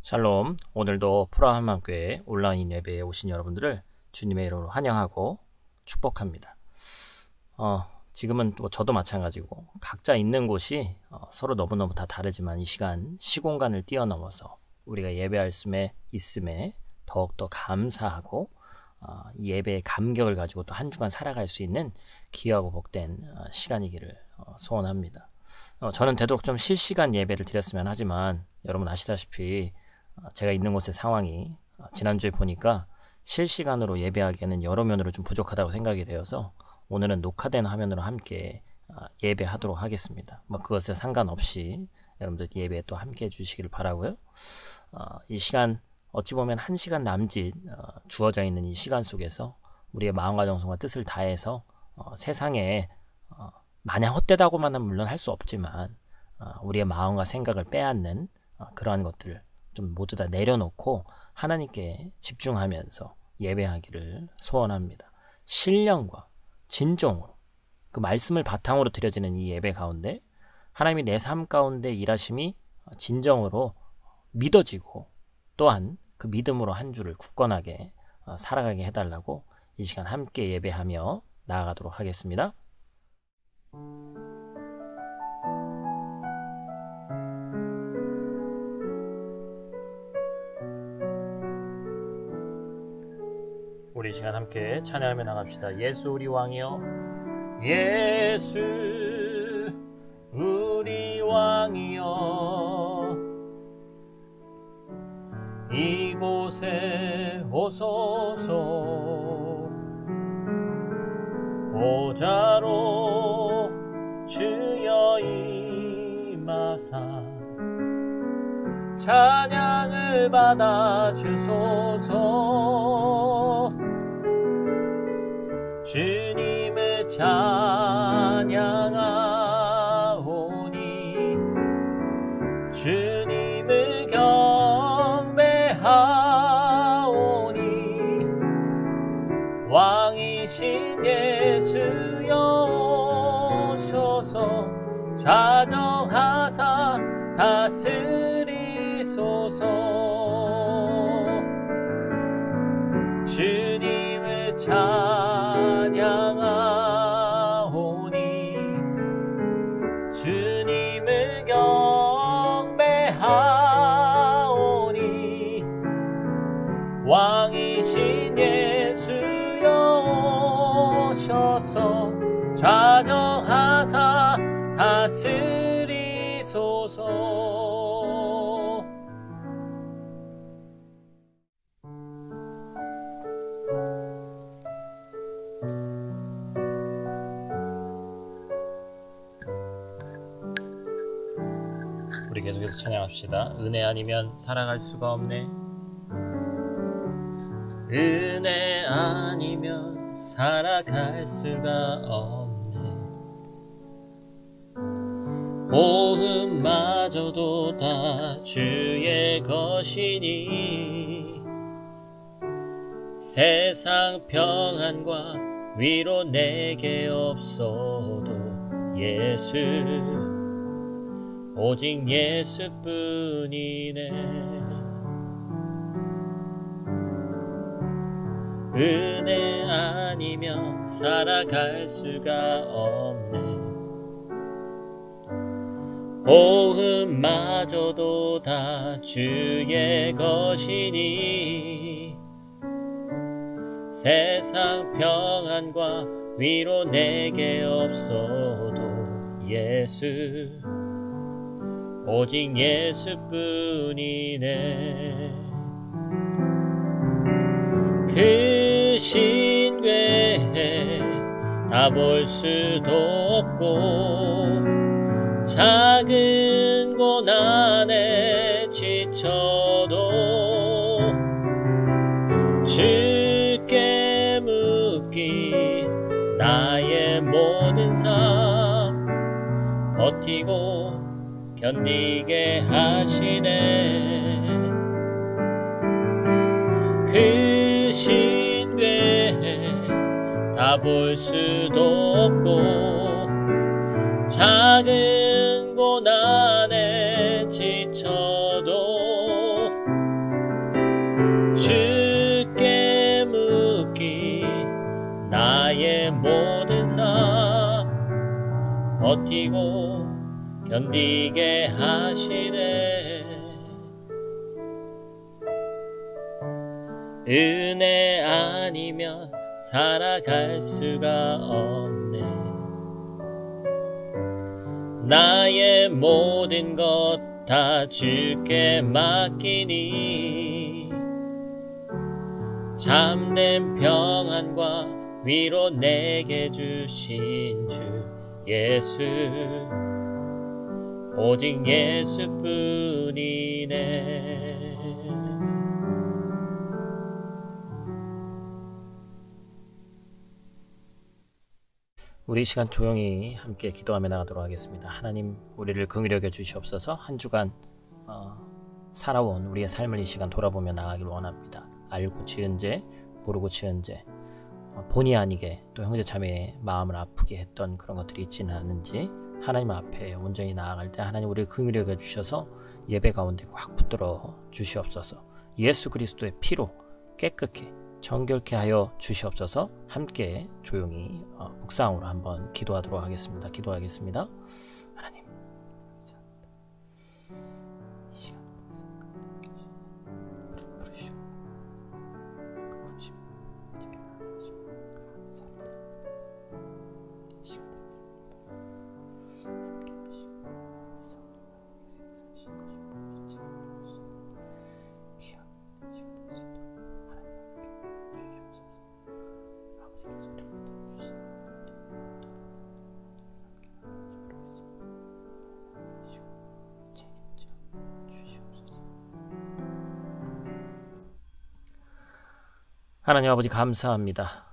샬롬. 오늘도 프라하만교회 온라인 예배에 오신 여러분들을 주님의 이름으로 환영하고 축복합니다. 지금은 또 저도 마찬가지고 각자 있는 곳이 서로 너무너무 다 다르지만 이 시간 시공간을 뛰어넘어서 우리가 예배할 수 있음에 더욱더 감사하고 이 예배의 감격을 가지고 또 한 주간 살아갈 수 있는 귀하고 복된 시간이기를 소원합니다. 저는 되도록 좀 실시간 예배를 드렸으면 하지만 여러분 아시다시피 제가 있는 곳의 상황이 지난주에 보니까 실시간으로 예배하기에는 여러 면으로 좀 부족하다고 생각이 되어서 오늘은 녹화된 화면으로 함께 예배하도록 하겠습니다. 그것에 상관없이 여러분들 예배에 또 함께 해주시기를 바라고요. 이 시간 어찌 보면 1시간 남짓 주어져 있는 이 시간 속에서 우리의 마음과 정성과 뜻을 다해서 세상에 마냥 헛되다고만 하면 물론 할 수 없지만 우리의 마음과 생각을 빼앗는 그러한 것들을 좀 모두 다 내려놓고 하나님께 집중하면서 예배하기를 소원합니다. 신령과 진정으로 그 말씀을 바탕으로 드려지는 이 예배 가운데 하나님이 내 삶 가운데 일하심이 진정으로 믿어지고 또한 그 믿음으로 한 주를 굳건하게 살아가게 해달라고 이 시간 함께 예배하며 나아가도록 하겠습니다. 우리 시간 함께 찬양하며 나갑시다. 예수 우리 왕이여, 예수 우리 왕이여, 이곳에 오소서. 보좌로 주여 임하사 찬양을 받아 주소서. 주님을 찬양하오니 주님을 경배하오니 왕이신 예수여 오셔서 좌정하사 다스리소서. 주님을 찬양하오니 주님을 경배하오니 왕이신 예수여 오셔서 좌정하사 다스리소서. 우리 계속해서 찬양합시다. 은혜 아니면 살아갈 수가 없네. 은혜 아니면 살아갈 수가 없네. 호흡마저도 다 주의 것이니 세상 평안과 위로 내게 없어도 예수 오직 예수뿐이네. 은혜 아니면 살아갈 수가 없네. 호흡마저도 다 주의 것이니 세상 평안과 위로 내게 없어도 예수 오직 예수뿐이네. 그 신괴 다 볼 수도 없고 작은 고난에 지쳐도 주께 묶인 나의 모든 삶 버티고 견디게 하시네. 그 신괴 다 볼 수도 없고 작은 고난에 지쳐도 나의 모든 삶 버티고 견디게 하시네. 은혜 아니면 살아갈 수가 없네. 나의 모든 것 다 주께 맡기니 참된 평안과 위로 내게 주신 주 예수, 오직 예수뿐이네. 우리 시간 조용히 함께 기도하며 나가도록 하겠습니다. 하나님, 우리를 긍휼히 여겨 주시옵소서. 한 주간 살아온 우리의 삶을 이 시간 돌아보며 나가길 원합니다. 알고 지은 죄, 모르고 지은 죄, 본의 아니게 또 형제 자매의 마음을 아프게 했던 그런 것들이 있지는 않은지 하나님 앞에 온전히 나아갈 때 하나님 우리를 긍휼히 여겨 주셔서 예배 가운데 확 붙들어 주시옵소서. 예수 그리스도의 피로 깨끗게 정결케 하여 주시옵소서. 함께 조용히 묵상으로 한번 기도하도록 하겠습니다. 기도하겠습니다. 하나님, 감사합니다. 이 시간 우리를 부르시고 하나님 아버지 감사합니다.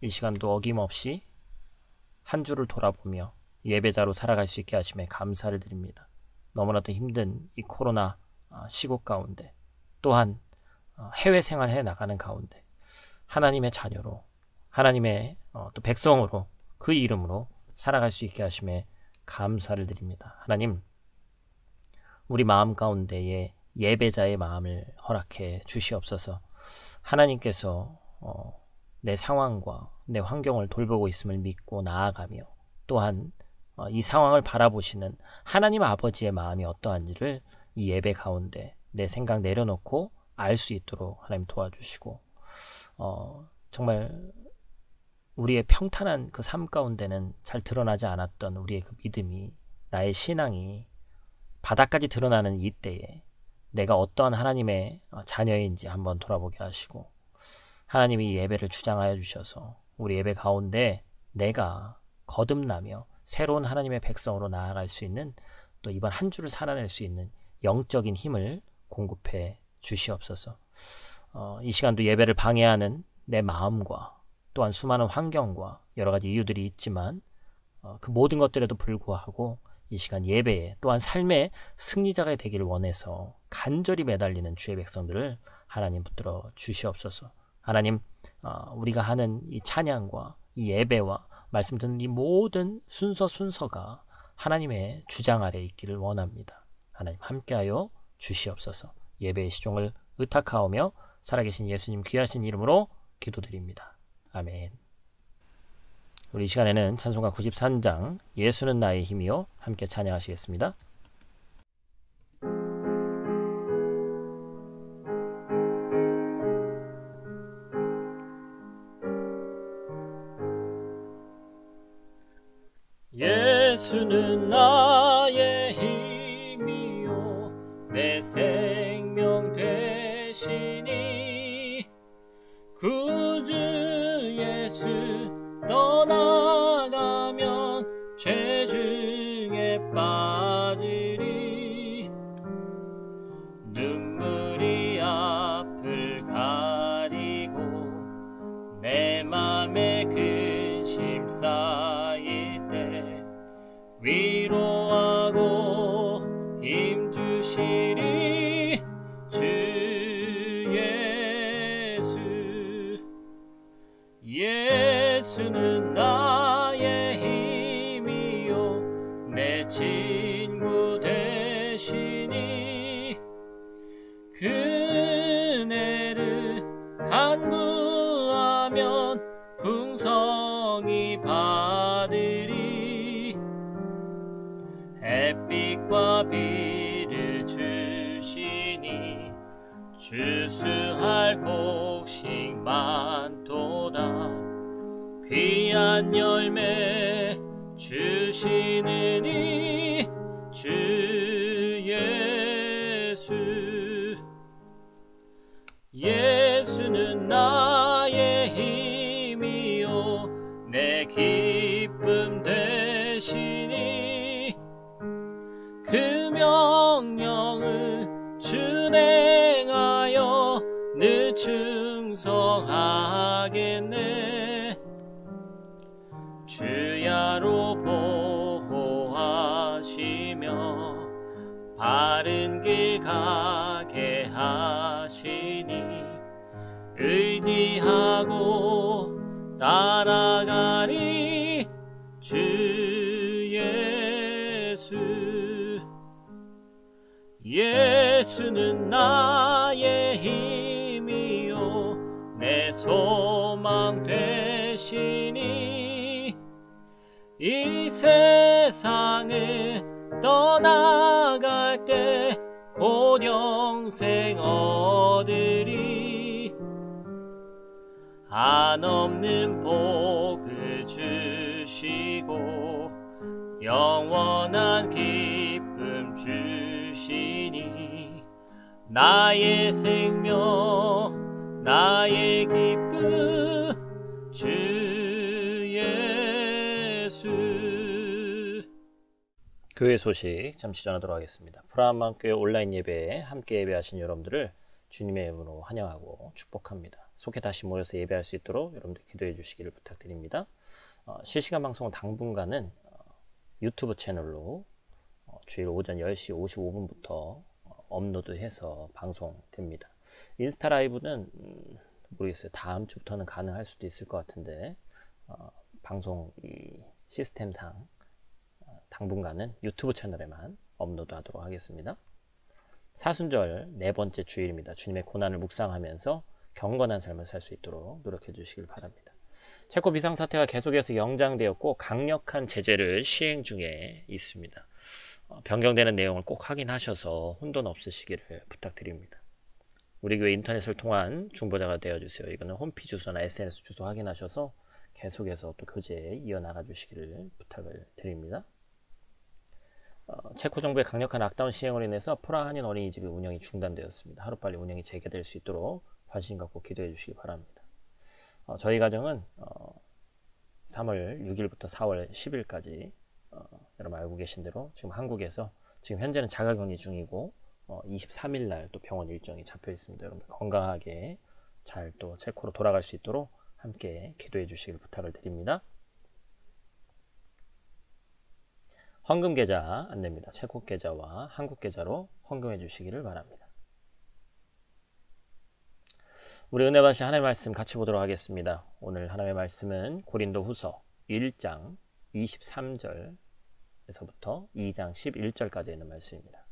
이 시간도 어김없이 한 주를 돌아보며 예배자로 살아갈 수 있게 하심에 감사를 드립니다. 너무나도 힘든 이 코로나 시국 가운데 또한 해외 생활해 나가는 가운데 하나님의 자녀로 하나님의 또 백성으로 그 이름으로 살아갈 수 있게 하심에 감사를 드립니다. 하나님, 우리 마음 가운데에 예배자의 마음을 허락해 주시옵소서. 하나님께서 내 상황과 내 환경을 돌보고 있음을 믿고 나아가며 또한 이 상황을 바라보시는 하나님 아버지의 마음이 어떠한지를 이 예배 가운데 내 생각 내려놓고 알 수 있도록 하나님 도와주시고 정말 우리의 평탄한 그 삶 가운데는 잘 드러나지 않았던 우리의 그 믿음이, 나의 신앙이 바닥까지 드러나는 이때에 내가 어떠한 하나님의 자녀인지 한번 돌아보게 하시고 하나님이 예배를 주장하여 주셔서 우리 예배 가운데 내가 거듭나며 새로운 하나님의 백성으로 나아갈 수 있는 또 이번 한 주를 살아낼 수 있는 영적인 힘을 공급해 주시옵소서. 이 시간도 예배를 방해하는 내 마음과 또한 수많은 환경과 여러 가지 이유들이 있지만 그 모든 것들에도 불구하고 이 시간 예배에 또한 삶의 승리자가 되기를 원해서 간절히 매달리는 주의 백성들을 하나님 붙들어 주시옵소서. 하나님, 우리가 하는 이 찬양과 이 예배와 말씀 듣는 이 모든 순서가 하나님의 주장 아래 있기를 원합니다. 하나님 함께하여 주시옵소서. 예배의 시종을 의탁하오며 살아계신 예수님 귀하신 이름으로 기도드립니다. 아멘. 우리 이 시간에는 찬송가 93장 예수는 나의 힘이요 함께 찬양하시겠습니다. 예수는 나의 힘이요 내 생명 되시니 구주 예수 떠나가면 죄 중에 빠지리 눈물이 앞을 가리고 내 맘에 근심 쌓일 때 위로하고 힘주시리 주 예수. 예수는 나의 힘이요 내 친구 되시니 그네를 간구하면 풍성 주수할 곡식 많도다. 귀한 열매 주시는 이 주 예수. 예수는 나의 힘이요 내 기쁨 되시니 그 명령을 준행하여 늘 충성하겠네. 주야로 보호하시며 바른 길 가게 하시니 의지하고 따라가리 주 예수. 예수는 나의 힘이요 내 소망 되시니 이 세상을 떠나갈 때 곧 영생 얻으리. 한없는 복을 주시고 영원한 기쁨 주시니 나의 생명 나의 기쁨 주 예수. 교회 소식 잠시 전하도록 하겠습니다. 프라한마음교회 온라인 예배에 함께 예배하신 여러분들을 주님의 이름으로 환영하고 축복합니다. 속해 다시 모여서 예배할 수 있도록 여러분들 기도해 주시기를 부탁드립니다. 실시간 방송은 당분간은 유튜브 채널로 주일 오전 10시 55분부터 업로드해서 방송됩니다. 인스타 라이브는 모르겠어요. 다음 주부터는 가능할 수도 있을 것 같은데 방송 시스템상 당분간은 유튜브 채널에만 업로드하도록 하겠습니다. 사순절 네 번째 주일입니다. 주님의 고난을 묵상하면서 경건한 삶을 살 수 있도록 노력해 주시길 바랍니다. 체코 비상사태가 계속해서 연장되었고 강력한 제재를 시행 중에 있습니다. 변경되는 내용을 꼭 확인하셔서 혼돈 없으시기를 부탁드립니다. 우리 교회 인터넷을 통한 중보자가 되어주세요. 이거는 홈페이지 주소나 SNS 주소 확인하셔서 계속해서 또 교제에 이어나가 주시기를 부탁을 드립니다. 체코 정부의 강력한 락다운 시행으로 인해서 프라 한인 어린이집이 운영이 중단되었습니다. 하루빨리 운영이 재개될 수 있도록 관심 갖고 기도해 주시기 바랍니다. 저희 가정은 3월 6일부터 4월 10일까지 여러분 알고 계신 대로 지금 한국에서 지금 현재는 자가격리 중이고 23일 날 또 병원 일정이 잡혀 있습니다. 여러분 건강하게 잘 또 체코로 돌아갈 수 있도록 함께 기도해 주시길 부탁을 드립니다. 헌금 계좌 안내입니다. 체코 계좌와 한국 계좌로 헌금해 주시기를 바랍니다. 우리 은혜 받으신 하나님의 말씀 같이 보도록 하겠습니다. 오늘 하나님의 말씀은 고린도 후서 1장 23절에서부터 2장 11절까지 있는 말씀입니다.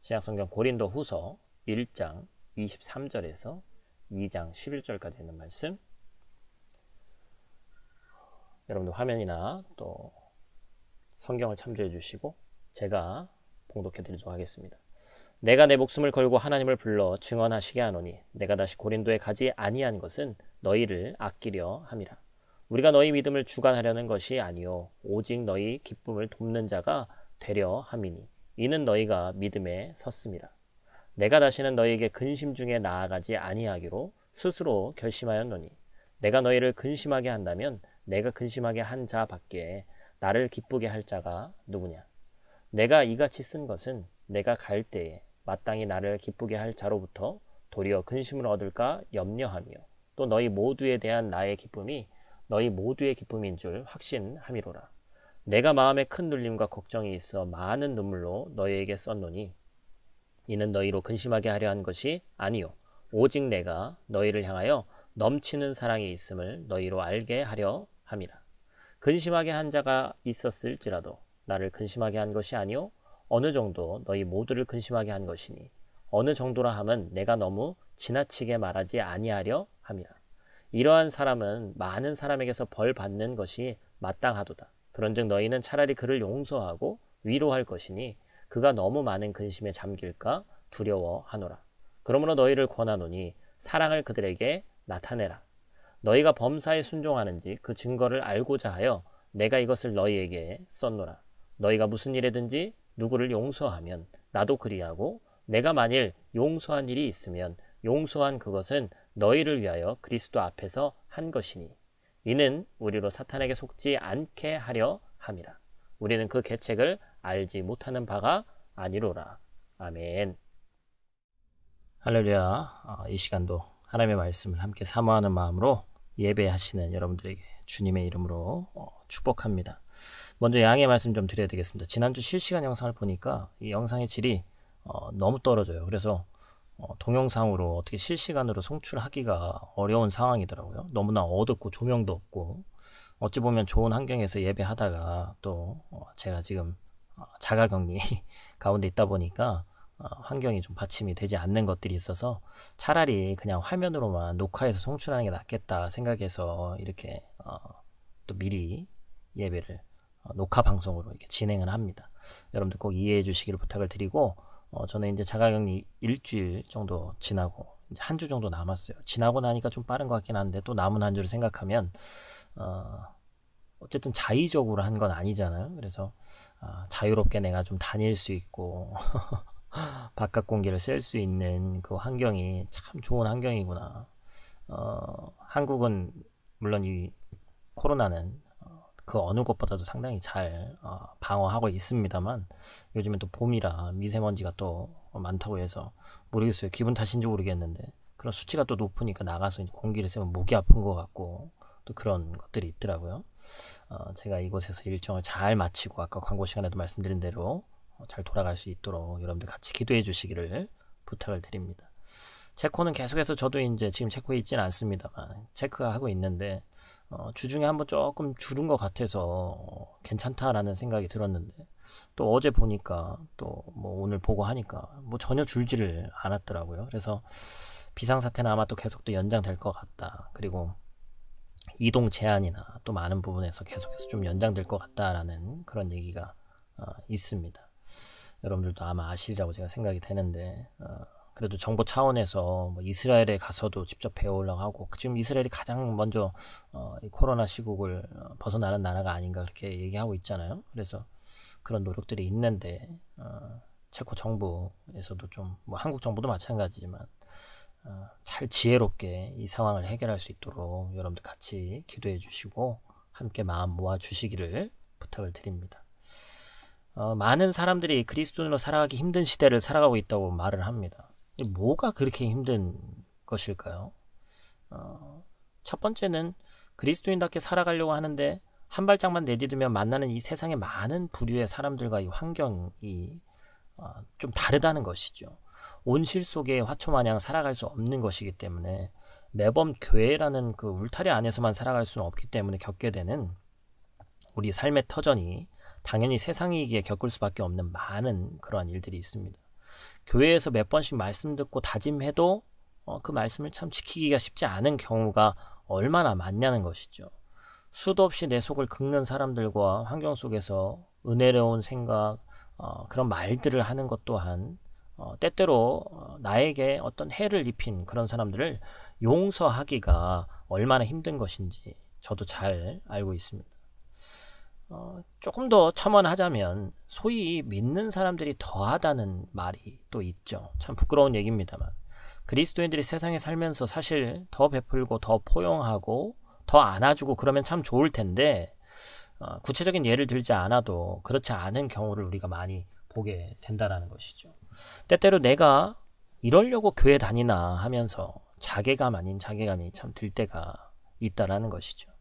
신약성경 고린도 후서 1장 23절에서 2장 11절까지 있는 말씀, 여러분들 화면이나 또 성경을 참조해 주시고 제가 봉독해 드리도록 하겠습니다. 내가 내 목숨을 걸고 하나님을 불러 증언하시게 하노니 내가 다시 고린도에 가지 아니한 것은 너희를 아끼려 함이라. 우리가 너희 믿음을 주관하려는 것이 아니요 오직 너희 기쁨을 돕는 자가 되려 함이니 이는 너희가 믿음에 섰음이라. 내가 다시는 너희에게 근심 중에 나아가지 아니하기로 스스로 결심하였노니 내가 너희를 근심하게 한다면 내가 근심하게 한 자 밖에 나를 기쁘게 할 자가 누구냐. 내가 이같이 쓴 것은 내가 갈 때에 마땅히 나를 기쁘게 할 자로부터 도리어 근심을 얻을까 염려하며 또 너희 모두에 대한 나의 기쁨이 너희 모두의 기쁨인 줄 확신함이로라. 내가 마음에 큰 눌림과 걱정이 있어 많은 눈물로 너희에게 썼노니 이는 너희로 근심하게 하려 한 것이 아니요 오직 내가 너희를 향하여 넘치는 사랑이 있음을 너희로 알게 하려 함이라. 근심하게 한 자가 있었을지라도 나를 근심하게 한 것이 아니요 어느 정도 너희 모두를 근심하게 한 것이니 어느 정도라 함은 내가 너무 지나치게 말하지 아니하려 함이라. 이러한 사람은 많은 사람에게서 벌 받는 것이 마땅하도다. 그런즉 너희는 차라리 그를 용서하고 위로할 것이니 그가 너무 많은 근심에 잠길까 두려워하노라. 그러므로 너희를 권하노니 사랑을 그들에게 나타내라. 너희가 범사에 순종하는지 그 증거를 알고자 하여 내가 이것을 너희에게 썼노라. 너희가 무슨 일에든지 누구를 용서하면 나도 그리하고 내가 만일 용서한 일이 있으면 용서한 그것은 너희를 위하여 그리스도 앞에서 한 것이니 이는 우리로 사탄에게 속지 않게 하려 함이라. 우리는 그 계책을 알지 못하는 바가 아니로라. 아멘. 할렐루야. 이 시간도 하나님의 말씀을 함께 사모하는 마음으로 예배하시는 여러분들에게 주님의 이름으로 축복합니다. 먼저 양해 말씀 좀 드려야 되겠습니다. 지난주 실시간 영상을 보니까 이 영상의 질이 너무 떨어져요. 그래서 동영상으로 어떻게 실시간으로 송출하기가 어려운 상황이더라고요. 너무나 어둡고 조명도 없고 어찌 보면 좋은 환경에서 예배하다가 또 제가 지금 자가격리 가운데 있다 보니까 환경이 좀 받침이 되지 않는 것들이 있어서 차라리 그냥 화면으로만 녹화해서 송출하는 게 낫겠다 생각해서 이렇게 또 미리 예배를 녹화 방송으로 이렇게 진행을 합니다. 여러분들 꼭 이해해 주시기를 부탁을 드리고 저는 이제 자가격리 일주일 정도 지나고 이제 한 주 정도 남았어요. 지나고 나니까 좀 빠른 것 같긴 한데 또 남은 한 주를 생각하면 어쨌든 자의적으로 한 건 아니잖아요. 그래서 자유롭게 내가 좀 다닐 수 있고 바깥 공기를 쐴 수 있는 그 환경이 참 좋은 환경이구나. 한국은 물론 이 코로나는 그 어느 곳보다도 상당히 잘 방어하고 있습니다만 요즘엔 또 봄이라 미세먼지가 또 많다고 해서 모르겠어요. 기분 탓인지 모르겠는데 그런 수치가 또 높으니까 나가서 공기를 쐬면 목이 아픈 것 같고 또 그런 것들이 있더라고요. 제가 이곳에서 일정을 잘 마치고 아까 광고 시간에도 말씀드린 대로 잘 돌아갈 수 있도록 여러분들 같이 기도해 주시기를 부탁을 드립니다. 체코는 계속해서 저도 이제 지금 체코에 있지는 않습니다만 체크하고 있는데 주중에 한번 조금 줄은 것 같아서 괜찮다라는 생각이 들었는데 또 어제 보니까 또 뭐 오늘 보고 하니까 뭐 전혀 줄지를 않았더라고요. 그래서 비상사태는 아마 또 계속 또 연장될 것 같다. 그리고 이동 제한이나 또 많은 부분에서 계속해서 좀 연장될 것 같다라는 그런 얘기가 있습니다. 여러분들도 아마 아시리라고 제가 생각이 되는데 그래도 정보 차원에서 뭐 이스라엘에 가서도 직접 배우려고 하고 지금 이스라엘이 가장 먼저 이 코로나 시국을 벗어나는 나라가 아닌가 그렇게 얘기하고 있잖아요. 그래서 그런 노력들이 있는데 체코 정부에서도 좀 뭐 한국 정부도 마찬가지지만 잘 지혜롭게 이 상황을 해결할 수 있도록 여러분들 같이 기도해 주시고 함께 마음 모아 주시기를 부탁을 드립니다. 많은 사람들이 그리스도인으로 살아가기 힘든 시대를 살아가고 있다고 말을 합니다. 뭐가 그렇게 힘든 것일까요? 첫 번째는 그리스도인답게 살아가려고 하는데 한 발짝만 내디디면 만나는 이 세상의 많은 부류의 사람들과 이 환경이 좀 다르다는 것이죠. 온실 속에 화초마냥 살아갈 수 없는 것이기 때문에 매번 교회라는 그 울타리 안에서만 살아갈 수는 없기 때문에 겪게 되는 우리 삶의 터전이 당연히 세상이기에 겪을 수밖에 없는 많은 그러한 일들이 있습니다. 교회에서 몇 번씩 말씀 듣고 다짐해도 그 말씀을 참 지키기가 쉽지 않은 경우가 얼마나 많냐는 것이죠. 수도 없이 내 속을 긁는 사람들과 환경 속에서 은혜로운 생각, 그런 말들을 하는 것 또한 때때로 나에게 어떤 해를 입힌 그런 사람들을 용서하기가 얼마나 힘든 것인지 저도 잘 알고 있습니다. 조금 더 첨언하자면 소위 믿는 사람들이 더하다는 말이 또 있죠. 참 부끄러운 얘기입니다만 그리스도인들이 세상에 살면서 사실 더 베풀고 더 포용하고 더 안아주고 그러면 참 좋을 텐데 구체적인 예를 들지 않아도 그렇지 않은 경우를 우리가 많이 보게 된다라는 것이죠. 때때로 내가 이러려고 교회 다니나 하면서 자괴감 아닌 자괴감이 참 들 때가 있다라는 것이죠.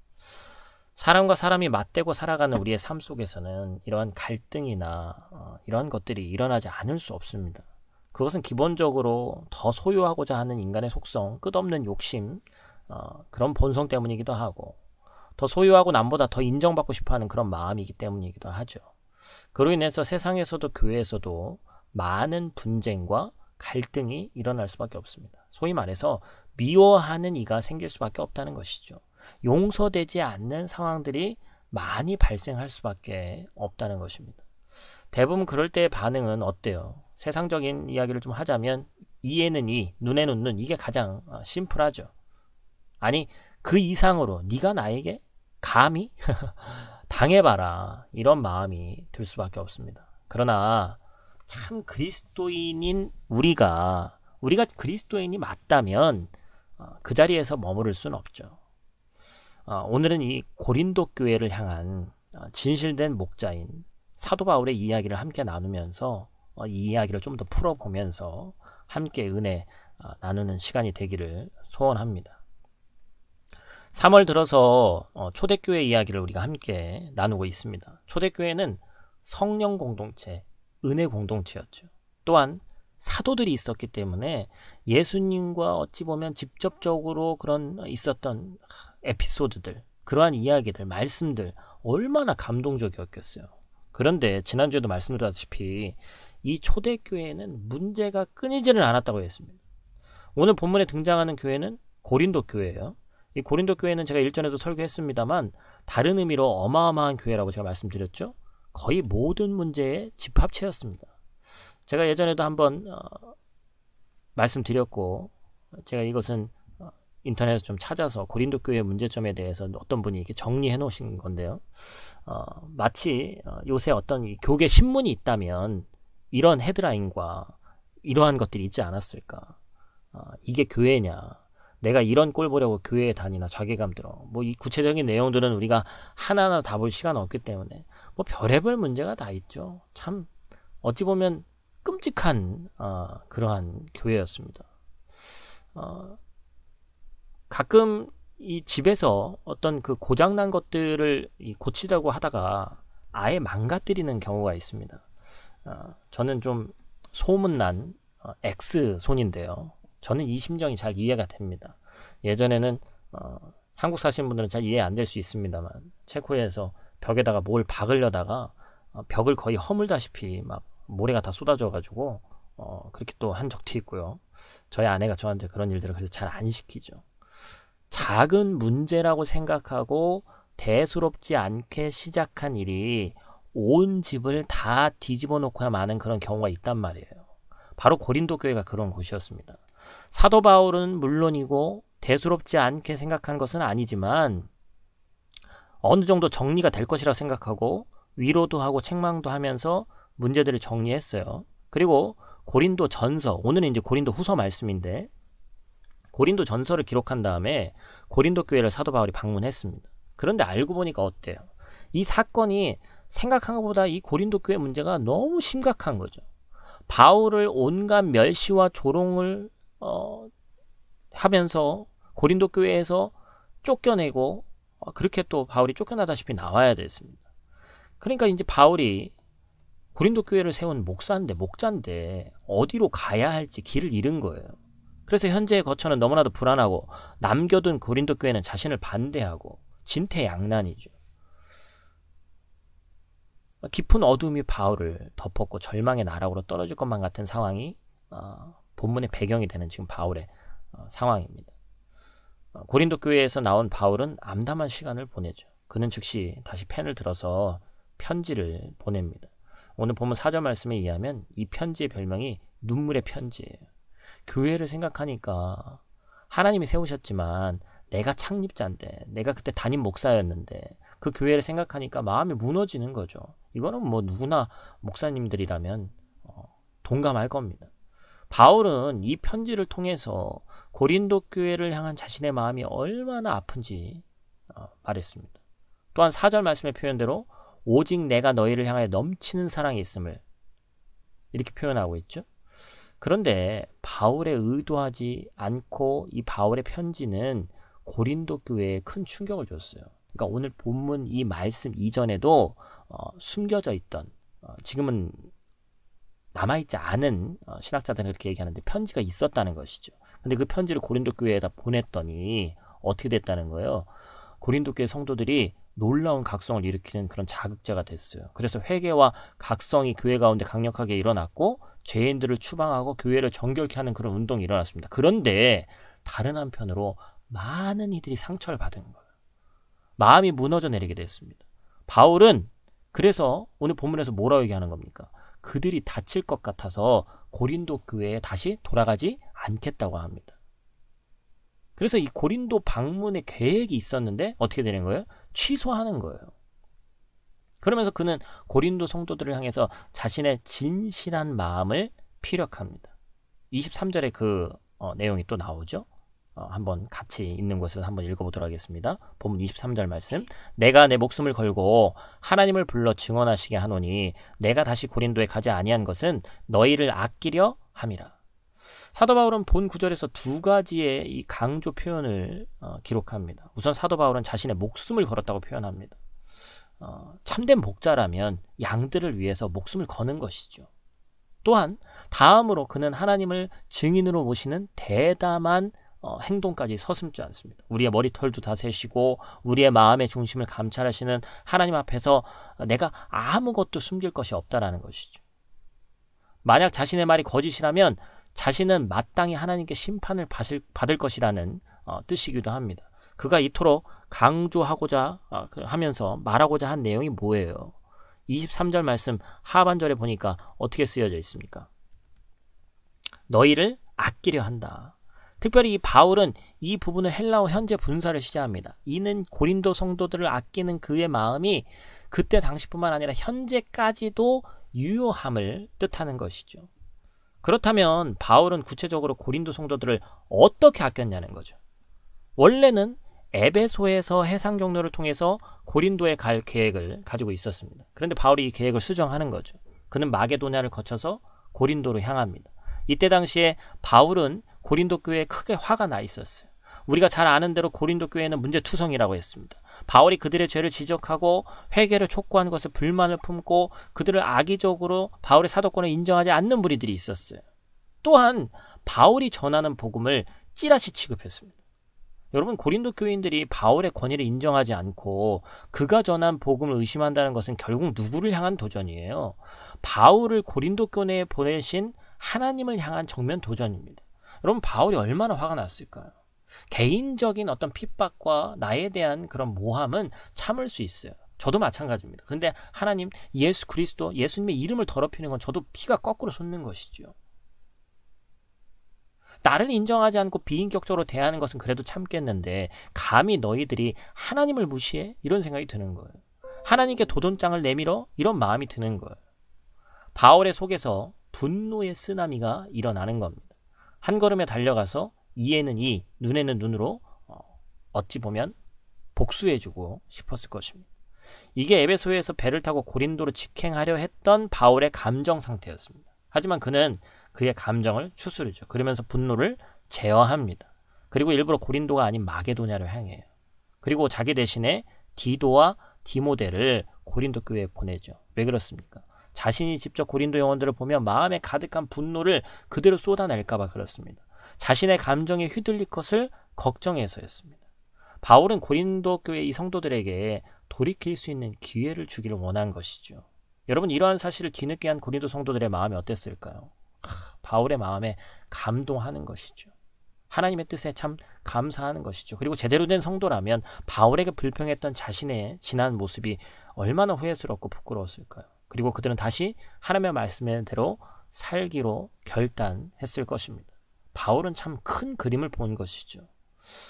사람과 사람이 맞대고 살아가는 우리의 삶 속에서는 이러한 갈등이나 이러한 것들이 일어나지 않을 수 없습니다. 그것은 기본적으로 더 소유하고자 하는 인간의 속성, 끝없는 욕심, 그런 본성 때문이기도 하고 더 소유하고 남보다 더 인정받고 싶어하는 그런 마음이기 때문이기도 하죠. 그로 인해서 세상에서도 교회에서도 많은 분쟁과 갈등이 일어날 수밖에 없습니다. 소위 말해서 미워하는 이가 생길 수밖에 없다는 것이죠. 용서되지 않는 상황들이 많이 발생할 수밖에 없다는 것입니다. 대부분 그럴 때의 반응은 어때요? 세상적인 이야기를 좀 하자면 이에는 이, 눈에는 눈, 이게 가장 심플하죠. 아니 그 이상으로 네가 나에게 감히 당해봐라, 이런 마음이 들 수밖에 없습니다. 그러나 참 그리스도인인 우리가 그리스도인이 맞다면 그 자리에서 머무를 수는 없죠. 오늘은 이 고린도 교회를 향한 진실된 목자인 사도 바울의 이야기를 함께 나누면서 이 이야기를 좀 더 풀어보면서 함께 은혜 나누는 시간이 되기를 소원합니다. 3월 들어서 초대교회 이야기를 우리가 함께 나누고 있습니다. 초대교회는 성령 공동체, 은혜 공동체였죠. 또한 사도들이 있었기 때문에 예수님과 어찌 보면 직접적으로 그런 있었던 에피소드들, 그러한 이야기들, 말씀들 얼마나 감동적이었겠어요. 그런데 지난주에도 말씀드렸다시피 이 초대교회는 문제가 끊이지를 않았다고 했습니다. 오늘 본문에 등장하는 교회는 고린도 교회예요. 이 고린도 교회는 제가 일전에도 설교했습니다만 다른 의미로 어마어마한 교회라고 제가 말씀드렸죠. 거의 모든 문제의 집합체였습니다. 제가 예전에도 한번 말씀드렸고, 제가 이것은 인터넷에서 좀 찾아서 고린도 교회 문제점에 대해서 어떤 분이 이렇게 정리해 놓으신 건데요. 마치 요새 어떤 이 교계 신문이 있다면 이런 헤드라인과 이러한 것들이 있지 않았을까. 이게 교회냐, 내가 이런 꼴 보려고 교회에 다니나 자괴감 들어. 뭐 이 구체적인 내용들은 우리가 하나하나 다 볼 시간 없기 때문에 뭐 별의별 문제가 다 있죠. 참 어찌 보면 끔찍한 그러한 교회였습니다. 가끔 이 집에서 어떤 그 고장난 것들을 고치려고 하다가 아예 망가뜨리는 경우가 있습니다. 저는 좀 소문난 X손인데요. 저는 이 심정이 잘 이해가 됩니다. 예전에는 한국 사시는 분들은 잘 이해 안 될 수 있습니다만, 체코에서 벽에다가 뭘 박으려다가 벽을 거의 허물다시피 막 모래가 다 쏟아져가지고 그렇게 또 한 적도 있고요. 저희 아내가 저한테 그런 일들을 그래서 잘 안 시키죠. 작은 문제라고 생각하고 대수롭지 않게 시작한 일이 온 집을 다 뒤집어 놓고야 마는 그런 경우가 있단 말이에요. 바로 고린도 교회가 그런 곳이었습니다. 사도 바울은 물론이고 대수롭지 않게 생각한 것은 아니지만 어느 정도 정리가 될 것이라고 생각하고 위로도 하고 책망도 하면서 문제들을 정리했어요. 그리고 고린도 전서, 오늘은 이제 고린도 후서 말씀인데 고린도 전서를 기록한 다음에 고린도 교회를 사도 바울이 방문했습니다. 그런데 알고 보니까 어때요? 이 사건이 생각한 것보다 이 고린도 교회 문제가 너무 심각한 거죠. 바울을 온갖 멸시와 조롱을 하면서 고린도 교회에서 쫓겨내고 그렇게 또 바울이 쫓겨나다시피 나와야 됐습니다. 그러니까 이제 바울이 고린도 교회를 세운 목자인데 어디로 가야 할지 길을 잃은 거예요. 그래서 현재의 거처는 너무나도 불안하고 남겨둔 고린도 교회는 자신을 반대하고 진퇴양난이죠. 깊은 어둠이 바울을 덮었고 절망의 나락으로 떨어질 것만 같은 상황이 본문의 배경이 되는 지금 바울의 상황입니다. 고린도 교회에서 나온 바울은 암담한 시간을 보내죠. 그는 즉시 다시 펜을 들어서 편지를 보냅니다. 오늘 본문 4절 말씀에 의하면 이 편지의 별명이 눈물의 편지예요. 교회를 생각하니까 하나님이 세우셨지만 내가 창립자인데, 내가 그때 담임 목사였는데 그 교회를 생각하니까 마음이 무너지는 거죠. 이거는 뭐 누구나 목사님들이라면 동감할 겁니다. 바울은 이 편지를 통해서 고린도 교회를 향한 자신의 마음이 얼마나 아픈지 말했습니다. 또한 4절 말씀의 표현대로 오직 내가 너희를 향하여 넘치는 사랑이 있음을 이렇게 표현하고 있죠. 그런데 바울의 의도하지 않고 이 바울의 편지는 고린도 교회에 큰 충격을 줬어요. 그러니까 오늘 본문 이 말씀 이전에도 숨겨져 있던, 지금은 남아있지 않은 신학자들은 그렇게 얘기하는데 편지가 있었다는 것이죠. 근데 그 편지를 고린도 교회에다 보냈더니 어떻게 됐다는 거예요? 고린도 교회 성도들이 놀라운 각성을 일으키는 그런 자극제가 됐어요. 그래서 회개와 각성이 교회 가운데 강력하게 일어났고 죄인들을 추방하고 교회를 정결케 하는 그런 운동이 일어났습니다. 그런데 다른 한편으로 많은 이들이 상처를 받은 거예요. 마음이 무너져 내리게 됐습니다. 바울은 그래서 오늘 본문에서 뭐라고 얘기하는 겁니까? 그들이 다칠 것 같아서 고린도 교회에 다시 돌아가지 않겠다고 합니다. 그래서 이 고린도 방문의 계획이 있었는데 어떻게 되는 거예요? 취소하는 거예요. 그러면서 그는 고린도 성도들을 향해서 자신의 진실한 마음을 피력합니다. 23절에 그 내용이 또 나오죠. 한번 같이 있는 곳에서 한번 읽어보도록 하겠습니다. 본문 23절 말씀. 내가 내 목숨을 걸고 하나님을 불러 증언하시게 하노니 내가 다시 고린도에 가지 아니한 것은 너희를 아끼려 함이라. 사도 바울은 본 구절에서 두 가지의 이 강조 표현을 기록합니다. 우선 사도 바울은 자신의 목숨을 걸었다고 표현합니다. 참된 목자라면 양들을 위해서 목숨을 거는 것이죠. 또한 다음으로 그는 하나님을 증인으로 모시는 대담한 행동까지 서슴지 않습니다. 우리의 머리털도 다 세시고 우리의 마음의 중심을 감찰하시는 하나님 앞에서 내가 아무것도 숨길 것이 없다라는 것이죠. 만약 자신의 말이 거짓이라면 자신은 마땅히 하나님께 심판을 받을 것이라는 뜻이기도 합니다. 그가 이토록 강조하고자 하면서 말하고자 한 내용이 뭐예요? 23절 말씀 하반절에 보니까 어떻게 쓰여져 있습니까? 너희를 아끼려 한다. 특별히 이 바울은 이 부분을 헬라어 현재 분사를 시작합니다. 이는 고린도 성도들을 아끼는 그의 마음이 그때 당시뿐만 아니라 현재까지도 유효함을 뜻하는 것이죠. 그렇다면 바울은 구체적으로 고린도 성도들을 어떻게 아꼈냐는 거죠. 원래는 에베소에서 해상 경로를 통해서 고린도에 갈 계획을 가지고 있었습니다. 그런데 바울이 이 계획을 수정하는 거죠. 그는 마게도냐를 거쳐서 고린도로 향합니다. 이때 당시에 바울은 고린도 교회에 크게 화가 나 있었어요. 우리가 잘 아는 대로 고린도 교회는 문제투성이라고 했습니다. 바울이 그들의 죄를 지적하고 회개를 촉구한 것에 불만을 품고 그들을 악의적으로 바울의 사도권을 인정하지 않는 무리들이 있었어요. 또한 바울이 전하는 복음을 찌라시 취급했습니다. 여러분, 고린도 교인들이 바울의 권위를 인정하지 않고 그가 전한 복음을 의심한다는 것은 결국 누구를 향한 도전이에요? 바울을 고린도 교내에 보내신 하나님을 향한 정면 도전입니다. 여러분, 바울이 얼마나 화가 났을까요? 개인적인 어떤 핍박과 나에 대한 그런 모함은 참을 수 있어요. 저도 마찬가지입니다. 그런데 하나님, 예수 그리스도, 예수님의 이름을 더럽히는 건 저도 피가 거꾸로 솟는 것이죠. 나를 인정하지 않고 비인격적으로 대하는 것은 그래도 참겠는데 감히 너희들이 하나님을 무시해? 이런 생각이 드는 거예요. 하나님께 도돈장을 내밀어? 이런 마음이 드는 거예요. 바울의 속에서 분노의 쓰나미가 일어나는 겁니다. 한 걸음에 달려가서 이에는 이, 눈에는 눈으로 어찌 보면 복수해주고 싶었을 것입니다. 이게 에베소에서 배를 타고 고린도로 직행하려 했던 바울의 감정 상태였습니다. 하지만 그는 그의 감정을 추스르죠. 그러면서 분노를 제어합니다. 그리고 일부러 고린도가 아닌 마게도냐로 향해요. 그리고 자기 대신에 디도와 디모데를 고린도 교회에 보내죠. 왜 그렇습니까? 자신이 직접 고린도 영혼들을 보면 마음에 가득한 분노를 그대로 쏟아낼까 봐 그렇습니다. 자신의 감정에 휘둘릴 것을 걱정해서였습니다. 바울은 고린도 교회 이 성도들에게 돌이킬 수 있는 기회를 주기를 원한 것이죠. 여러분, 이러한 사실을 뒤늦게 한 고린도 성도들의 마음이 어땠을까요? 바울의 마음에 감동하는 것이죠. 하나님의 뜻에 참 감사하는 것이죠. 그리고 제대로 된 성도라면 바울에게 불평했던 자신의 지난 모습이 얼마나 후회스럽고 부끄러웠을까요? 그리고 그들은 다시 하나님의 말씀대로 살기로 결단했을 것입니다. 바울은 참 큰 그림을 본 것이죠.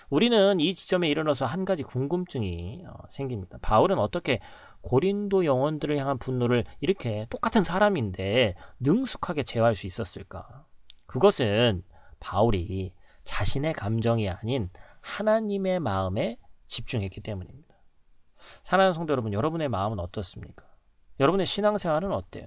우리는 이 지점에 이르러서 한 가지 궁금증이 생깁니다. 바울은 어떻게 고린도 영혼들을 향한 분노를 이렇게 똑같은 사람인데 능숙하게 제어할 수 있었을까? 그것은 바울이 자신의 감정이 아닌 하나님의 마음에 집중했기 때문입니다. 사랑하는 성도 여러분, 여러분의 마음은 어떻습니까? 여러분의 신앙생활은 어때요?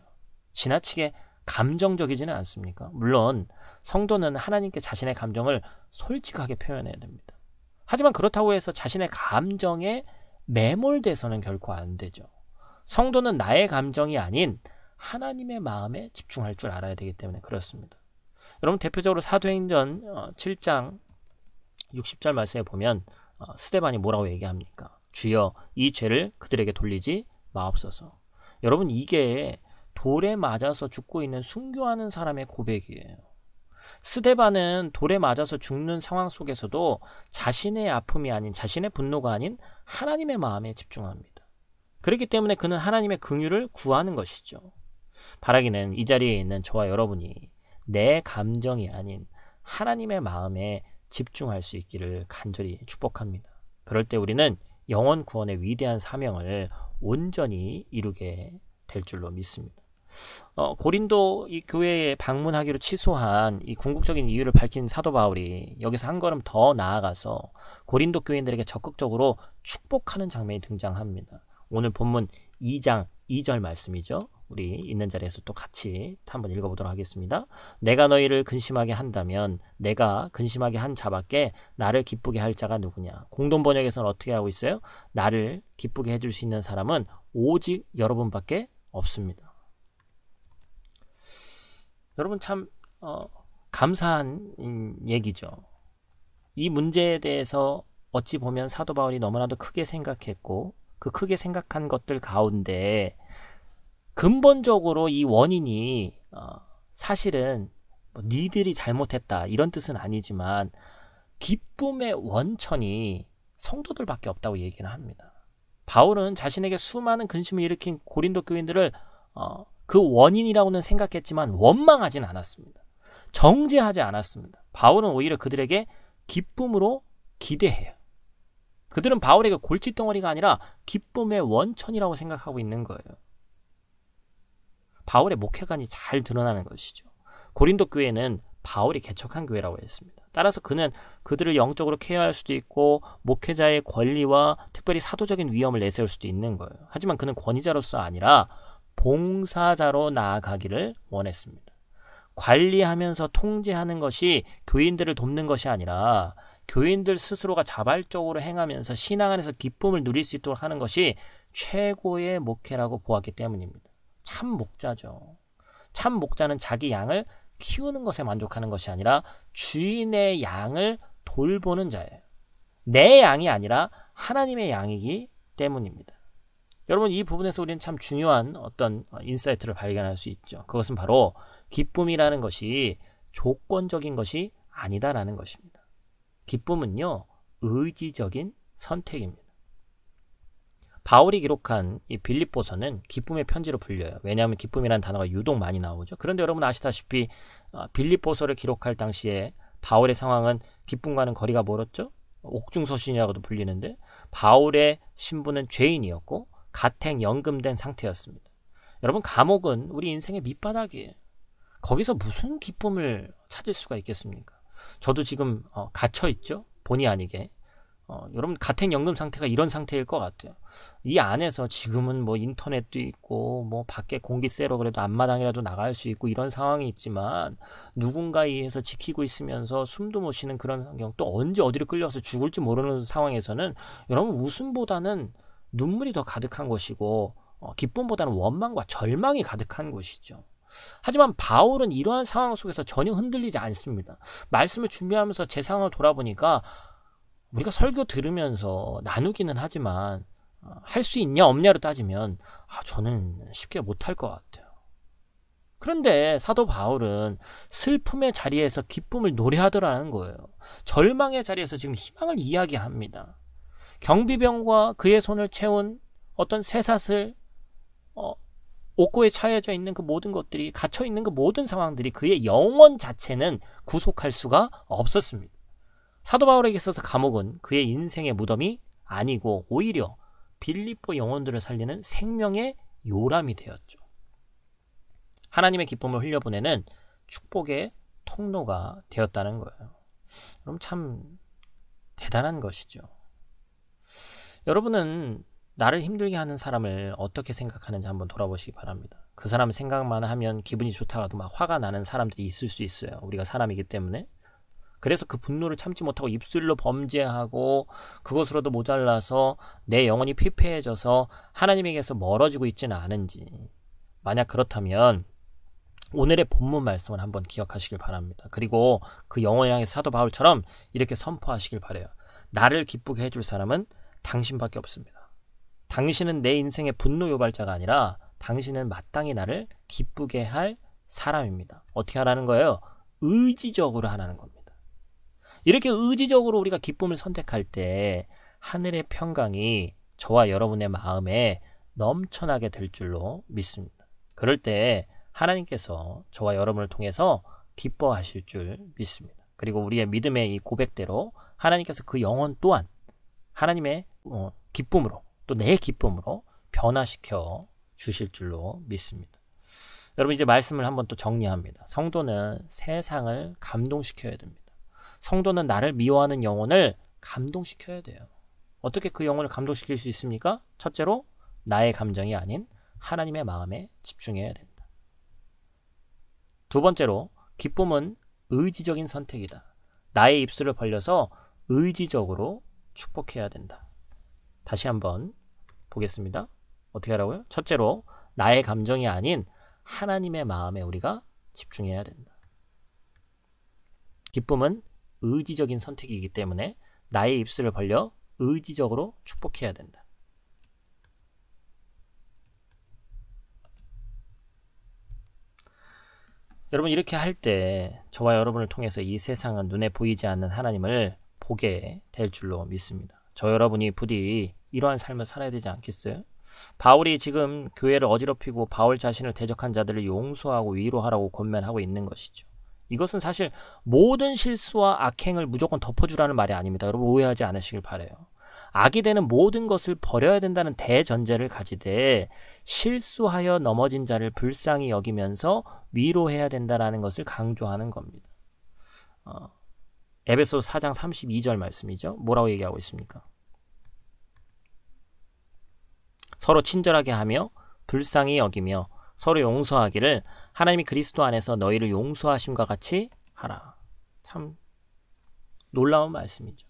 지나치게 감정적이지는 않습니까? 물론 성도는 하나님께 자신의 감정을 솔직하게 표현해야 됩니다. 하지만 그렇다고 해서 자신의 감정에 매몰돼서는 결코 안 되죠. 성도는 나의 감정이 아닌 하나님의 마음에 집중할 줄 알아야 되기 때문에 그렇습니다. 여러분, 대표적으로 사도행전 7장 60절 말씀에 보면 스데반이 뭐라고 얘기합니까? 주여, 이 죄를 그들에게 돌리지 마옵소서. 여러분, 이게 돌에 맞아서 죽고 있는 순교하는 사람의 고백이에요. 스데반은 돌에 맞아서 죽는 상황 속에서도 자신의 아픔이 아닌, 자신의 분노가 아닌 하나님의 마음에 집중합니다. 그렇기 때문에 그는 하나님의 긍휼을 구하는 것이죠. 바라기는 이 자리에 있는 저와 여러분이 내 감정이 아닌 하나님의 마음에 집중할 수 있기를 간절히 축복합니다. 그럴 때 우리는 영혼 구원의 위대한 사명을 온전히 이루게 될 줄로 믿습니다. 고린도 이 교회에 방문하기로 취소한 이 궁극적인 이유를 밝힌 사도 바울이 여기서 한 걸음 더 나아가서 고린도 교인들에게 적극적으로 축복하는 장면이 등장합니다. 오늘 본문 2장 2절 말씀이죠. 우리 있는 자리에서 또 같이 한번 읽어보도록 하겠습니다. 내가 너희를 근심하게 한다면 내가 근심하게 한 자밖에 나를 기쁘게 할 자가 누구냐. 공동 번역에서는 어떻게 하고 있어요? 나를 기쁘게 해줄 수 있는 사람은 오직 여러분밖에 없습니다. 여러분 참 감사한 얘기죠. 이 문제에 대해서 어찌 보면 사도 바울이 너무나도 크게 생각했고 그 크게 생각한 것들 가운데 근본적으로 이 원인이 사실은 니들이 잘못했다 이런 뜻은 아니지만 기쁨의 원천이 성도들밖에 없다고 얘기를 합니다. 바울은 자신에게 수많은 근심을 일으킨 고린도 교인들을 그 원인이라고는 생각했지만 원망하진 않았습니다. 정죄하지 않았습니다. 바울은 오히려 그들에게 기쁨으로 기대해요. 그들은 바울에게 골칫덩어리가 아니라 기쁨의 원천이라고 생각하고 있는 거예요. 바울의 목회관이 잘 드러나는 것이죠. 고린도 교회는 바울이 개척한 교회라고 했습니다. 따라서 그는 그들을 영적으로 케어할 수도 있고 목회자의 권리와 특별히 사도적인 위험을 내세울 수도 있는 거예요. 하지만 그는 권위자로서 아니라 봉사자로 나아가기를 원했습니다. 관리하면서 통제하는 것이 교인들을 돕는 것이 아니라 교인들 스스로가 자발적으로 행하면서 신앙 안에서 기쁨을 누릴 수 있도록 하는 것이 최고의 목회라고 보았기 때문입니다. 참 목자죠. 참 목자는 자기 양을 키우는 것에 만족하는 것이 아니라 주인의 양을 돌보는 자예요. 내 양이 아니라 하나님의 양이기 때문입니다. 여러분 이 부분에서 우리는 참 중요한 어떤 인사이트를 발견할 수 있죠. 그것은 바로 기쁨이라는 것이 조건적인 것이 아니다라는 것입니다. 기쁨은요 의지적인 선택입니다. 바울이 기록한 이 빌립보서는 기쁨의 편지로 불려요. 왜냐하면 기쁨이라는 단어가 유독 많이 나오죠. 그런데 여러분 아시다시피 빌립보서를 기록할 당시에 바울의 상황은 기쁨과는 거리가 멀었죠. 옥중서신이라고도 불리는데 바울의 신분은 죄인이었고 가택 연금된 상태였습니다. 여러분 감옥은 우리 인생의 밑바닥이에요. 거기서 무슨 기쁨을 찾을 수가 있겠습니까? 저도 지금 갇혀 있죠. 본의 아니게. 여러분 가택연금 상태가 이런 상태일 것 같아요. 이 안에서 지금은 뭐 인터넷도 있고 뭐 밖에 공기 쐬러 그래도 앞마당이라도 나갈 수 있고 이런 상황이 있지만 누군가에 의해서 지키고 있으면서 숨도 못 쉬는 그런 환경, 또 언제 어디로 끌려서 죽을지 모르는 상황에서는 여러분 웃음보다는 눈물이 더 가득한 것이고 기쁨보다는 원망과 절망이 가득한 것이죠. 하지만 바울은 이러한 상황 속에서 전혀 흔들리지 않습니다. 말씀을 준비하면서 제 상황을 돌아보니까 우리가 설교 들으면서 나누기는 하지만 할 수 있냐 없냐로 따지면 저는 쉽게 못할 것 같아요. 그런데 사도 바울은 슬픔의 자리에서 기쁨을 노래하더라는 거예요. 절망의 자리에서 지금 희망을 이야기합니다. 경비병과 그의 손을 채운 어떤 쇠사슬, 옥고에 차여져 있는 그 모든 것들이, 갇혀있는 그 모든 상황들이 그의 영혼 자체는 구속할 수가 없었습니다. 사도 바울에게 있어서 감옥은 그의 인생의 무덤이 아니고 오히려 빌립보 영혼들을 살리는 생명의 요람이 되었죠. 하나님의 기쁨을 흘려보내는 축복의 통로가 되었다는 거예요. 그럼 참 대단한 것이죠. 여러분은 나를 힘들게 하는 사람을 어떻게 생각하는지 한번 돌아보시기 바랍니다. 그 사람 생각만 하면 기분이 좋다가도 막 화가 나는 사람들이 있을 수 있어요. 우리가 사람이기 때문에. 그래서 그 분노를 참지 못하고 입술로 범죄하고 그것으로도 모자라서 내 영혼이 피폐해져서 하나님에게서 멀어지고 있지는 않은지, 만약 그렇다면 오늘의 본문 말씀을 한번 기억하시길 바랍니다. 그리고 그 영혼을 향해 사도 바울처럼 이렇게 선포하시길 바라요. 나를 기쁘게 해줄 사람은 당신밖에 없습니다. 당신은 내 인생의 분노 유발자가 아니라 당신은 마땅히 나를 기쁘게 할 사람입니다. 어떻게 하라는 거예요? 의지적으로 하라는 겁니다. 이렇게 의지적으로 우리가 기쁨을 선택할 때 하늘의 평강이 저와 여러분의 마음에 넘쳐나게 될 줄로 믿습니다. 그럴 때 하나님께서 저와 여러분을 통해서 기뻐하실 줄 믿습니다. 그리고 우리의 믿음의 이 고백대로 하나님께서 그 영혼 또한 하나님의 기쁨으로 또 내 기쁨으로 변화시켜 주실 줄로 믿습니다. 여러분 이제 말씀을 한번 또 정리합니다. 성도는 세상을 감동시켜야 됩니다. 성도는 나를 미워하는 영혼을 감동시켜야 돼요. 어떻게 그 영혼을 감동시킬 수 있습니까? 첫째로 나의 감정이 아닌 하나님의 마음에 집중해야 된다. 두 번째로 기쁨은 의지적인 선택이다. 나의 입술을 벌려서 의지적으로 축복해야 된다. 다시 한번 보겠습니다. 어떻게 하라고요? 첫째로 나의 감정이 아닌 하나님의 마음에 우리가 집중해야 된다. 기쁨은 의지적인 선택이기 때문에 나의 입술을 벌려 의지적으로 축복해야 된다. 여러분 이렇게 할 때 저와 여러분을 통해서 이 세상은 눈에 보이지 않는 하나님을 보게 될 줄로 믿습니다. 저 여러분이 부디 이러한 삶을 살아야 되지 않겠어요? 바울이 지금 교회를 어지럽히고 바울 자신을 대적한 자들을 용서하고 위로하라고 권면하고 있는 것이죠. 이것은 사실 모든 실수와 악행을 무조건 덮어주라는 말이 아닙니다. 여러분 오해하지 않으시길 바라요. 악이 되는 모든 것을 버려야 된다는 대전제를 가지되 실수하여 넘어진 자를 불쌍히 여기면서 위로해야 된다는 것을 강조하는 겁니다. 에베소서 4장 32절 말씀이죠. 뭐라고 얘기하고 있습니까? 서로 친절하게 하며 불쌍히 여기며 서로 용서하기를 하나님이 그리스도 안에서 너희를 용서하심과 같이 하라. 참 놀라운 말씀이죠.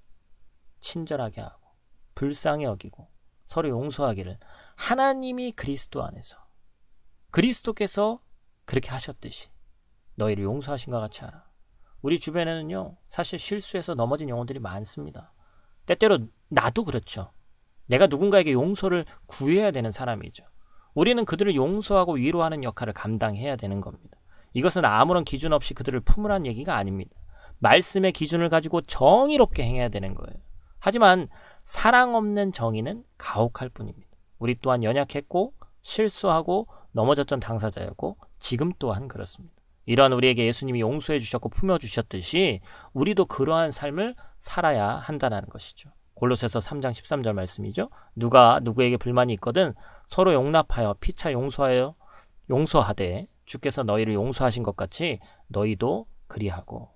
친절하게 하고 불쌍히 여기고 서로 용서하기를 하나님이 그리스도 안에서 그리스도께서 그렇게 하셨듯이 너희를 용서하심과 같이 하라. 우리 주변에는요 사실 실수해서 넘어진 영혼들이 많습니다. 때때로 나도 그렇죠. 내가 누군가에게 용서를 구해야 되는 사람이죠. 우리는 그들을 용서하고 위로하는 역할을 감당해야 되는 겁니다. 이것은 아무런 기준 없이 그들을 품으란 얘기가 아닙니다. 말씀의 기준을 가지고 정의롭게 행해야 되는 거예요. 하지만 사랑 없는 정의는 가혹할 뿐입니다. 우리 또한 연약했고 실수하고 넘어졌던 당사자였고 지금 또한 그렇습니다. 이러한 우리에게 예수님이 용서해 주셨고 품어주셨듯이 우리도 그러한 삶을 살아야 한다는 것이죠. 골로새서 3장 13절 말씀이죠. 누가 누구에게 불만이 있거든 서로 용납하여 피차 용서하되 주께서 너희를 용서하신 것 같이 너희도 그리하고.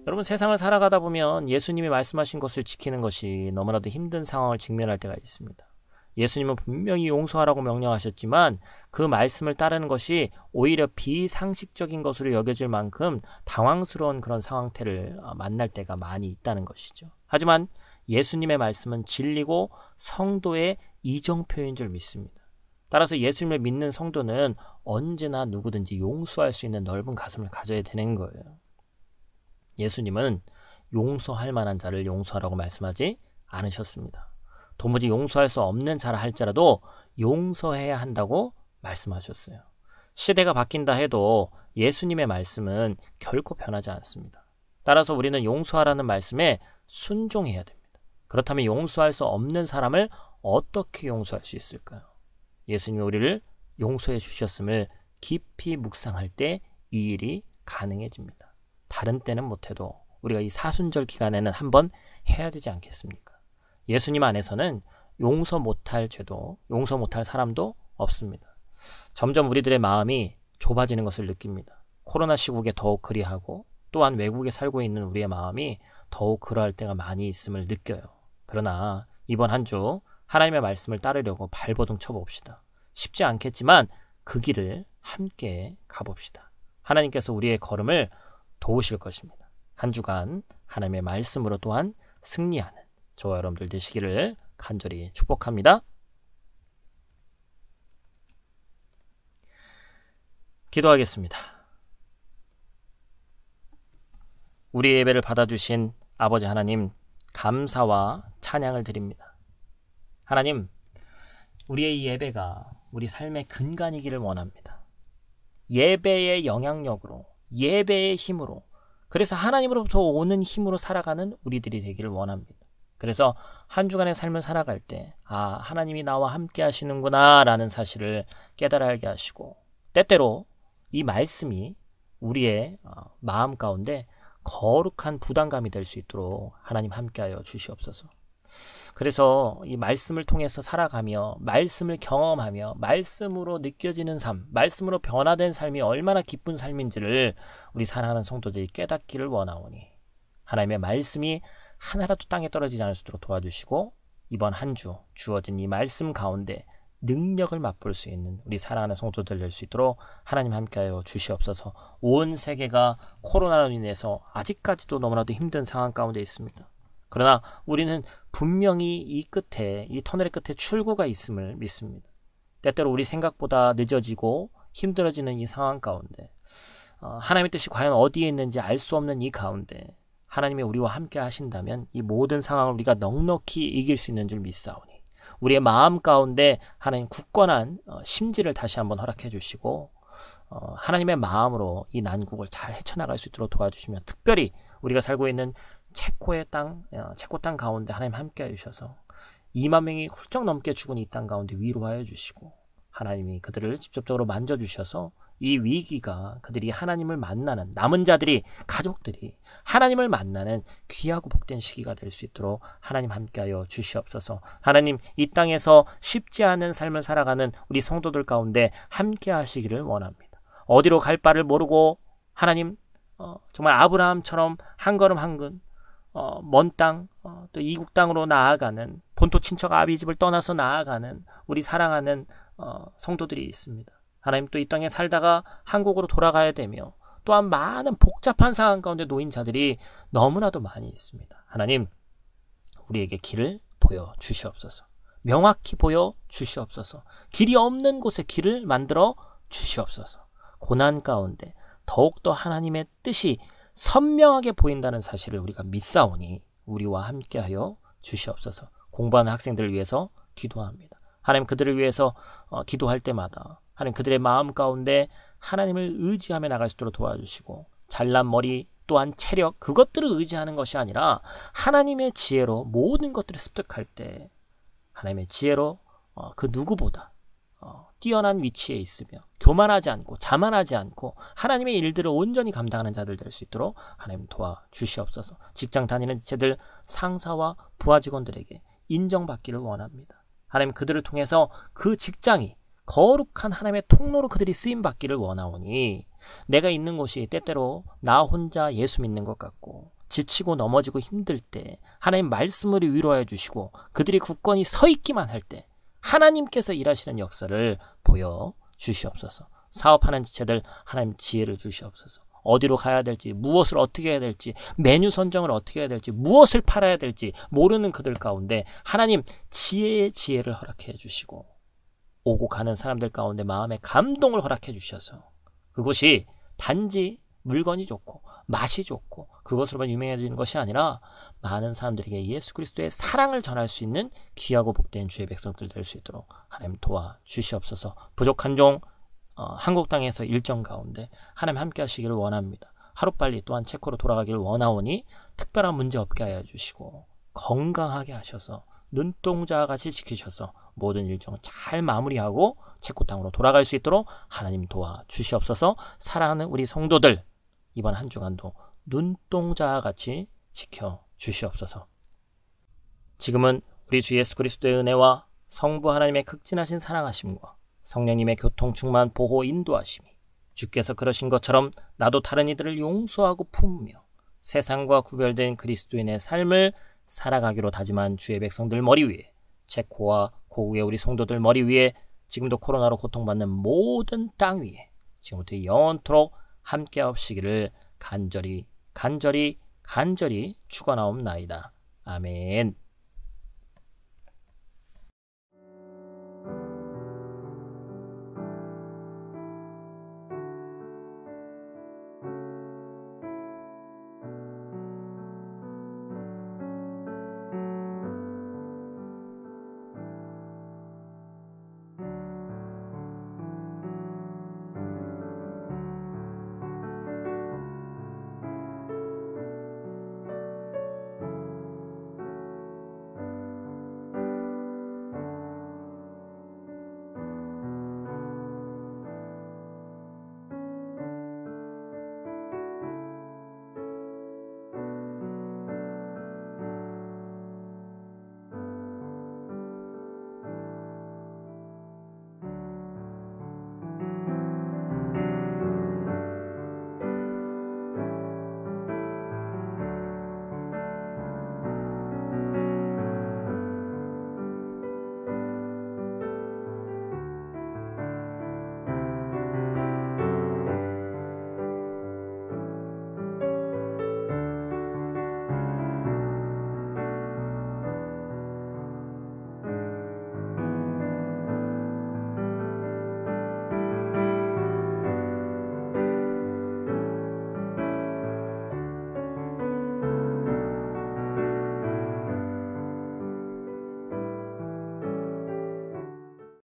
여러분 세상을 살아가다 보면 예수님이 말씀하신 것을 지키는 것이 너무나도 힘든 상황을 직면할 때가 있습니다. 예수님은 분명히 용서하라고 명령하셨지만 그 말씀을 따르는 것이 오히려 비상식적인 것으로 여겨질 만큼 당황스러운 그런 상황태를 만날 때가 많이 있다는 것이죠. 하지만 예수님의 말씀은 진리고 성도의 이정표인 줄 믿습니다. 따라서 예수님을 믿는 성도는 언제나 누구든지 용서할 수 있는 넓은 가슴을 가져야 되는 거예요. 예수님은 용서할 만한 자를 용서하라고 말씀하지 않으셨습니다. 도무지 용서할 수 없는 자라 할지라도 용서해야 한다고 말씀하셨어요. 시대가 바뀐다 해도 예수님의 말씀은 결코 변하지 않습니다. 따라서 우리는 용서하라는 말씀에 순종해야 됩니다. 그렇다면 용서할 수 없는 사람을 어떻게 용서할 수 있을까요? 예수님이 우리를 용서해 주셨음을 깊이 묵상할 때 이 일이 가능해집니다. 다른 때는 못해도 우리가 이 사순절 기간에는 한번 해야 되지 않겠습니까? 예수님 안에서는 용서 못할 죄도 용서 못할 사람도 없습니다. 점점 우리들의 마음이 좁아지는 것을 느낍니다. 코로나 시국에 더욱 그리하고 또한 외국에 살고 있는 우리의 마음이 더욱 그러할 때가 많이 있음을 느껴요. 그러나 이번 한 주 하나님의 말씀을 따르려고 발버둥 쳐봅시다. 쉽지 않겠지만 그 길을 함께 가봅시다. 하나님께서 우리의 걸음을 도우실 것입니다. 한 주간 하나님의 말씀으로 또한 승리하는 저와 여러분들 되시기를 간절히 축복합니다. 기도하겠습니다. 우리 예배를 받아주신 아버지 하나님 감사와 찬양을 드립니다. 하나님, 우리의 이 예배가 우리 삶의 근간이기를 원합니다. 예배의 영향력으로, 예배의 힘으로, 그래서 하나님으로부터 오는 힘으로 살아가는 우리들이 되기를 원합니다. 그래서 한 주간의 삶을 살아갈 때 하나님이 나와 함께 하시는구나 라는 사실을 깨달아 알게 하시고 때때로 이 말씀이 우리의 마음 가운데 거룩한 부담감이 될 수 있도록 하나님 함께하여 주시옵소서. 그래서 이 말씀을 통해서 살아가며 말씀을 경험하며 말씀으로 느껴지는 삶, 말씀으로 변화된 삶이 얼마나 기쁜 삶인지를 우리 사랑하는 성도들이 깨닫기를 원하오니 하나님의 말씀이 하나라도 땅에 떨어지지 않을 수 있도록 도와주시고 이번 한 주 주어진 이 말씀 가운데 능력을 맛볼 수 있는 우리 사랑하는 성도들 될 수 있도록 하나님 함께하여 주시옵소서. 온 세계가 코로나로 인해서 아직까지도 너무나도 힘든 상황 가운데 있습니다. 그러나 우리는 분명히 이 끝에, 이 터널의 끝에 출구가 있음을 믿습니다. 때때로 우리 생각보다 늦어지고 힘들어지는 이 상황 가운데 하나님의 뜻이 과연 어디에 있는지 알 수 없는 이 가운데 하나님이 우리와 함께 하신다면 이 모든 상황을 우리가 넉넉히 이길 수 있는 줄 믿사오니 우리의 마음 가운데 하나님 굳건한 심지를 다시 한번 허락해 주시고 하나님의 마음으로 이 난국을 잘 헤쳐나갈 수 있도록 도와주시며 특별히 우리가 살고 있는 체코 땅 가운데 하나님 함께 해주셔서 2만 명이 훌쩍 넘게 죽은 이 땅 가운데 위로하여 주시고 하나님이 그들을 직접적으로 만져주셔서 이 위기가 그들이 하나님을 만나는 남은 자들이 가족들이 하나님을 만나는 귀하고 복된 시기가 될 수 있도록 하나님 함께하여 주시옵소서. 하나님 이 땅에서 쉽지 않은 삶을 살아가는 우리 성도들 가운데 함께 하시기를 원합니다. 어디로 갈 바를 모르고 하나님 정말 아브라함처럼 한 걸음 한 근 먼 땅, 또 이국 땅으로 나아가는 본토 친척 아비집을 떠나서 나아가는 우리 사랑하는 성도들이 있습니다. 하나님 또 이 땅에 살다가 한국으로 돌아가야 되며 또한 많은 복잡한 상황 가운데 놓인 자들이 너무나도 많이 있습니다. 하나님 우리에게 길을 보여 주시옵소서. 명확히 보여 주시옵소서. 길이 없는 곳에 길을 만들어 주시옵소서. 고난 가운데 더욱더 하나님의 뜻이 선명하게 보인다는 사실을 우리가 믿사오니 우리와 함께하여 주시옵소서. 공부하는 학생들을 위해서 기도합니다. 하나님 그들을 위해서 기도할 때마다 하나님 그들의 마음 가운데 하나님을 의지하며 나갈 수 있도록 도와주시고 잘난 머리 또한 체력 그것들을 의지하는 것이 아니라 하나님의 지혜로 모든 것들을 습득할 때 하나님의 지혜로 그 누구보다 뛰어난 위치에 있으며 교만하지 않고 자만하지 않고 하나님의 일들을 온전히 감당하는 자들 될 수 있도록 하나님 도와주시옵소서. 직장 다니는 지체들 상사와 부하 직원들에게 인정받기를 원합니다. 하나님 그들을 통해서 그 직장이 거룩한 하나님의 통로로 그들이 쓰임받기를 원하오니 내가 있는 곳이 때때로 나 혼자 예수 믿는 것 같고 지치고 넘어지고 힘들 때 하나님 말씀으로 위로해 주시고 그들이 굳건히 서 있기만 할 때 하나님께서 일하시는 역사를 보여 주시옵소서. 사업하는 지체들 하나님 지혜를 주시옵소서. 어디로 가야 될지 무엇을 어떻게 해야 될지 메뉴 선정을 어떻게 해야 될지 무엇을 팔아야 될지 모르는 그들 가운데 하나님 지혜의 지혜를 허락해 주시고 오고 가는 사람들 가운데 마음의 감동을 허락해 주셔서 그것이 단지 물건이 좋고 맛이 좋고 그것으로만 유명해지는 것이 아니라 많은 사람들에게 예수 그리스도의 사랑을 전할 수 있는 귀하고 복된 주의 백성들 될 수 있도록 하나님 도와주시옵소서. 부족한 종 한국 땅에서 일정 가운데 하나님 함께 하시기를 원합니다. 하루빨리 또한 체코로 돌아가기를 원하오니 특별한 문제 없게 하여 주시고 건강하게 하셔서 눈동자와 같이 지키셔서 모든 일정 잘 마무리하고 체코 땅으로 돌아갈 수 있도록 하나님 도와주시옵소서. 사랑하는 우리 성도들 이번 한 주간도 눈동자와 같이 지켜주시옵소서. 지금은 우리 주 예수 그리스도의 은혜와 성부 하나님의 극진하신 사랑하심과 성령님의 교통 충만 보호 인도하심이 주께서 그러신 것처럼 나도 다른 이들을 용서하고 품으며 세상과 구별된 그리스도인의 삶을 살아가기로 다짐한 주의 백성들 머리 위에 체코와 고국의 우리 성도들 머리 위에 지금도 코로나로 고통받는 모든 땅 위에 지금부터 영원토록 함께 하시기를 간절히 축원하옵나이다. 아멘.